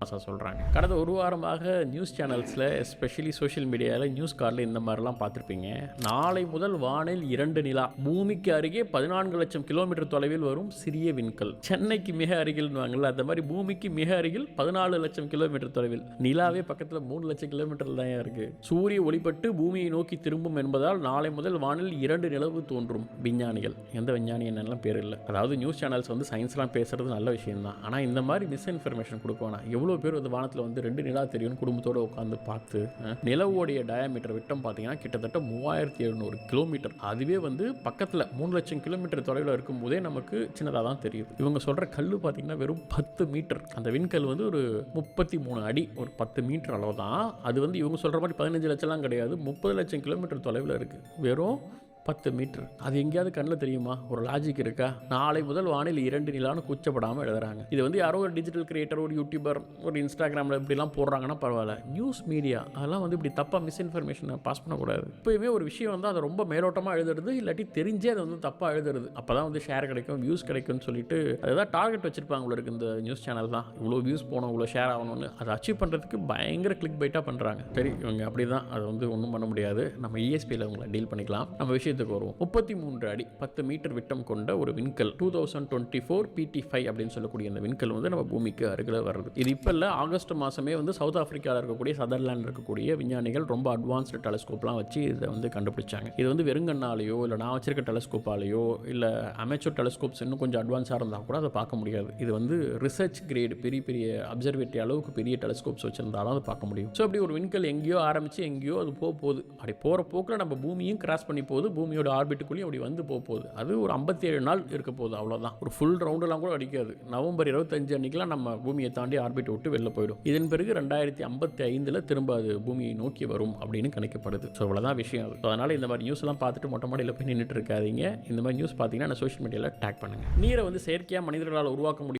சொல்கிறாங்க. கடந்த ஒரு வாரமாக நியூஸ் சேனல்ஸில் எஸ்பெஷலி சோஷியல் மீடியாவில் நியூஸ் கார்டில் இந்த மாதிரிலாம் பார்த்துருப்பீங்க. நாளை முதல் வானில் 2 நிலா, பூமிக்கு அருகே 14 லட்சம் கிலோமீட்டர் தொலைவில் வரும் சிறிய விண்கல். சென்னைக்கு மிக அருகில்வாங்கல்ல, அந்த மாதிரி பூமிக்கு மிக அருகில் 14 லட்சம் கிலோமீட்டர் தொலைவில். நிலாவே பக்கத்தில் 3 லட்சம் கிலோமீட்டர் தான் இருக்குது. சூரிய ஒளிப்பட்டு பூமியை நோக்கி திரும்பும் என்பதால் நாளை முதல் வானில் 2 நிலவு தோன்றும். விஞ்ஞானிகள், எந்த விஞ்ஞானி என்னெல்லாம் பேர் இல்லை. அதாவது நியூஸ் சேனல்ஸ் வந்து சயின்ஸ்லாம் பேசுறது நல்ல விஷயம் தான். ஆனால் இந்த மாதிரி மிஸ்இன்ஃபர்மேஷன் கொடுக்கணும். எவ்வளோ பேர் வந்து வானத்தில் வந்து 2 நிலா தெரியும் குடும்பத்தோடு உட்காந்து பார்த்து. நிலவோடைய டயாமீட்டர் விட்டம் பார்த்தீங்கன்னா கிட்டத்தட்ட 3700 கிலோமீட்டர். அதுவே வந்து பக்கத்தில் 3 லட்சம் கிலோமீட்டர் தொலைவில் இருக்கும் போதே நமக்கு சின்னதாக தான் தெரியுது. இவங்க சொல்கிற கல் பார்த்தீங்கன்னா வெறும் 10 மீட்டர். அந்த விண்கல் வந்து ஒரு 33 அடி, ஒரு 10 மீட்டர் அளவு தான். அது வந்து இவங்க சொல்கிற மாதிரி 15 லட்சம்லாம் கிடையாது, 30 லட்சம் கிலோமீட்டர் தொலைவில் இருக்குது. வெறும் 10 மீட்டர். அது எங்கேயாவது கண்ணில் தெரியுமா? ஒரு லாஜிக் இருக்கா? நாளை முதல் வானில் 2 நிலான்னு கூச்சப்படாமல் எழுதுறாங்க. இது வந்து யாரோ ஒரு டிஜிட்டல் கிரியேட்டர், ஒரு யூடியூபர், ஒரு இன்ஸ்டாகிராமில் இப்படிலாம் போடுறாங்கன்னா பரவாயில்ல. நியூஸ் மீடியா அதெல்லாம் வந்து இப்படி தப்பாக மிஸ்இன்ஃபர்மேஷனை பாஸ் பண்ணக்கூடாது. இப்போயுமே ஒரு விஷயம் வந்து அதை ரொம்ப மேலோட்டமாக எழுதுறது, இல்லாட்டி தெரிஞ்சே அதை வந்து தப்பாக எழுதுறது. அப்போ தான் வந்து ஷேர் கிடைக்கும், வியூஸ் கிடைக்கும்னு சொல்லிட்டு அதுதான் டார்கெட் வச்சிருப்பாங்க இருக்கு இந்த நியூஸ் சேனல் தான். இவ்வளோ வியூஸ் போகணும், இவ்வளோ ஷேர் ஆகணும்னு. அதை அச்சீவ் பண்ணுறதுக்கு பயங்கர கிளிக் பைட்டாக பண்ணுறாங்க. சரி, இவங்க அப்படி தான், அது வந்து ஒன்றும் பண்ண முடியாது. நம்ம இஎஸ்பியில் அவங்களை டீல் பண்ணிக்கலாம். நம்ம விஷயத்துக்கு வருவோம். 33 அடி 10 மீட்டர் விட்டம் கொண்ட ஒரு விண்கல் 2024 PT5 அப்படின்னு சொல்லக்கூடிய இந்த விண்கல் வந்து நம்ம பூமிக்கு அருகில் வருது. இது இப்போ இல்லை, ஆகஸ்ட் மாதமே வந்து சவுத் ஆஃப்ரிக்காவில் இருக்கக்கூடிய சதர்லாண்ட் இருக்கக்கூடிய விஞ்ஞானிகள் ரொம்ப அட்வான்ஸ்டு டெலஸ்கோப்லாம் வச்சு இதை வந்து கண்டுபிடிச்சாங்க. இது வந்து வெறுங்கண்ணாலேயோ இல்லை நான் வச்சிருக்க டெலஸ்கோப்பாலேயோ இல்லை அமெச்சூர் டெலஸ்கோப்ஸ் இன்னும் கொஞ்சம் அட்வான்ஸாக இருந்தால் கூட அதை பார்க்க முடியாது. இது வந்து ரிசர்ச் கிரேடு பெரிய பெரிய அப்சர்வேட்டரி அளவுக்கு பெரிய டெலஸ்கோப்ஸ் வச்சிருந்தாலும் அதை பார்க்க முடியும். ஸோ அப்படி ஒரு விண்கல் எங்கேயோ ஆரம்பித்து எங்கேயோ அது போகுது. அப்படி போகிற போக்கில் நம்ம பூமியும் கிராஸ் பண்ணி போகுது. பூமியோட ஆர்பிட்டுக்குள்ளேயும் அப்படி வந்து போகுது. அது ஒரு 57 நாள் இருக்க போகுது, அவ்வளோதான். ஒரு ஃபுல் ரவுண்டெல்லாம் கூட அடிக்காது. நவம்பர் 25 அன்றைக்கெலாம் நம்ம பூமியை தாண்டி ஆர்பிட் விட்டு வெளில போயிடும். இதன் பிறகு 2055 திரும்ப அது பூமியை நோக்கி வரும் அப்படின்னு கணிக்கப்படுது. ஸோ அவ்வளோதான் விஷயம் அது. அதனால் இந்த மாதிரி நியூஸ்லாம் பார்த்துட்டு மொட்டை மாடியில் போய் நின்றுட்டு இருக்காதீங்க. இந்த மாதிரி நியூஸ் பார்த்தீங்கன்னா நான் சோஷியல் மீடியாவில் டேக் பண்ணுங்கள். நீரை வந்து செயற்கையாக மனிதர்களால் உருவாக்க முடியும்